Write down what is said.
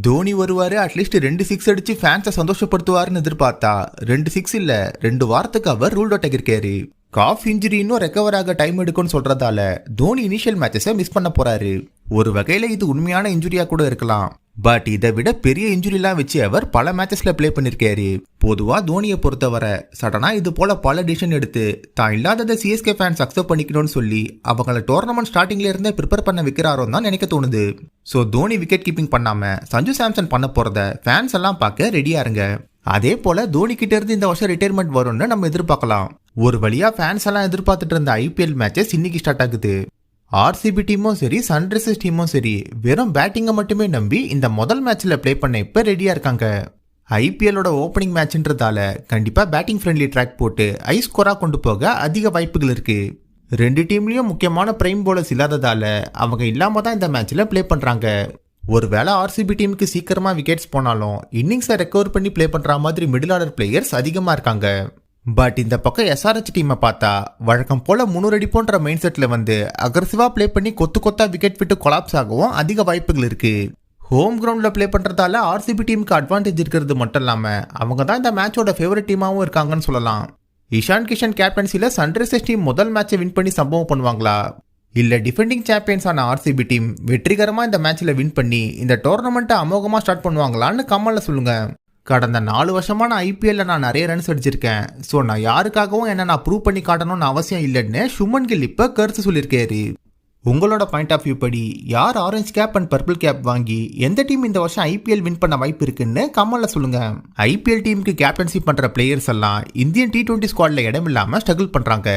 தோனி வருவாரு, at least 2 six அடிச்சு ஃபேன்ஸை சந்தோஷப்படுத்துவாருன்னு எதிர்பார்த்தா 2 six இல்ல 2 வாரத்துக்கு அவர் ரூல் அவுட் ஆகியிருக்காரு. காஃப் இன்ஜுரி இன்னும் ரெக்கவர் ஆக டைம் எடுக்கும்னு சொல்றதால தோனி இனிஷியல் மேட்சஸை மிஸ் பண்ண போறாரு. ஒரு வகையில இது உண்மையான இன்ஜுரியா கூட இருக்கலாம். பட் இதை விட பெரிய இன்ஜுரிலாம் வச்சு அவர் பல மேட்சஸ்ல பிளே பண்ணிருக்காரு. பொதுவா தோனியை பொறுத்தவரை சடனா இது போல பல டிசிஷன் எடுத்து தான் இல்லாததை சிஎஸ்கே ஃபேன்ஸ் அக்செப்ட் பண்ணிக்கணும்னு சொல்லி அவங்கள டோர்னமெண்ட் ஸ்டார்டிங்ல இருந்தே ப்ரிப்பேர் பண்ண வைக்கிறாரோ தான் நினைக்க தோணுது. ஸோ தோனி விக்கெட் கீப்பிங் பண்ணாம சஞ்சு சாம்சன் பண்ண போறத ஃபேன்ஸ் எல்லாம் பார்க்க ரெடியா இருங்க. அதே போல தோனி கிட்ட இருந்து இந்த வருஷம் ரிட்டையர்மெண்ட் வரும்னு நம்ம எதிர்பார்க்கலாம். ஒரு வழியா ஃபேன்ஸ் எல்லாம் எதிர்பார்த்துட்டு இருந்த ஐபிஎல் மேட்சஸ் இன்னைக்கு ஸ்டார்ட் ஆகுது. ஆர்சிபி டீமும் சரி, சன்ரைசர்ஸ் டீமும் சரி, வெறும் பேட்டிங்கை மட்டுமே நம்பி இந்த முதல் மேட்ச்ல பிளே பண்ண இப்ப ரெடியா இருக்காங்க. ஐபிஎல்லோட ஓப்பனிங் மேட்ச்ன்றதால கண்டிப்பா பேட்டிங் ஃப்ரெண்ட்லி ட்ராக் போட்டு ஹை ஸ்கோரா கொண்டு போக அதிக வாய்ப்புகள் இருக்கு. 2 டீம்லயும் முக்கியமான பிரைம் போலர்ஸ் இல்லாததால அவங்க இல்லாம தான் இந்த மேட்ச்ல பிளே பண்றாங்க. ஒருவேளை ஆர்சிபி டீமுக்கு சீக்கிரமா விக்கெட்ஸ் போனாலும் இன்னிங்ஸை ரெக்கவர் பண்ணி பிளே பண்ற மாதிரி மிடில் ஆர்டர் பிளேயர்ஸ் அதிகமா இருக்காங்க. பட் இந்த பக்கம் எஸ்ஆர்ஹெச் டீமை பார்த்தா வழக்கம் போல 300 அடி போன்ற மைண்ட் செட்ல வந்து அக்ரெசிவா பிளே பண்ணி கொத்தா விக்கெட் விட்டு கொலாப்ஸ் ஆகவும் அதிக வாய்ப்புகள் இருக்கு. ஹோம் கிரவுண்ட்ல பிளே பண்றதால ஆர்சிபி டீமுக்கு அட்வான்டேஜ் இருக்கிறது மட்டும் இல்லாம அவங்க தான் இந்த மேட்சோட ஃபேவரட் டீமாவும் இருக்காங்கன்னு சொல்லலாம். இஷான் கிஷன் கேப்டன்சில சன்ரைசர்ஸ் டீம் முதல் மேட்சை வின் பண்ணி சம்பவம் பண்ணுவாங்களா, இல்ல டிஃபெண்டிங் சாம்பியன்ஸான ஆர்சிபி டீம் வெற்றிகரமா இந்த மேட்ச்ல வின் பண்ணி இந்த டோர்னமெண்ட்டை அமோகமா ஸ்டார்ட் பண்ணுவாங்களான்னு கமெண்ட்ல சொல்லுங்க. கடந்த 4 வருஷமா நான் ஐபிஎல்ல நான் நிறைய ரன்ஸ் அடிச்சிருக்கேன். ஸோ நான் யாருக்காகவும் என்ன நான் ப்ரூவ் பண்ணி காட்டணும்னு அவசியம் இல்லைன்னு சுமன் கில் இப்ப கருத்து சொல்லியிருக்காரு. உங்களோட பாயிண்ட் ஆஃப் வியூ படி யார் orange cap and purple cap வாங்கி எந்த டீம் இந்த வருஷம் ஐபிஎல் வின் பண்ண வாய்ப்பு இருக்குன்னு கமெண்ட்ல சொல்லுங்க. ஐபிஎல் டீமுக்கு கேப்டன்சி பண்ற பிளேயர்ஸ் எல்லாம் இந்தியன் T20 ஸ்குவாட்ல இடம் இல்லாம ஸ்ட்ரகிள் பண்றாங்க.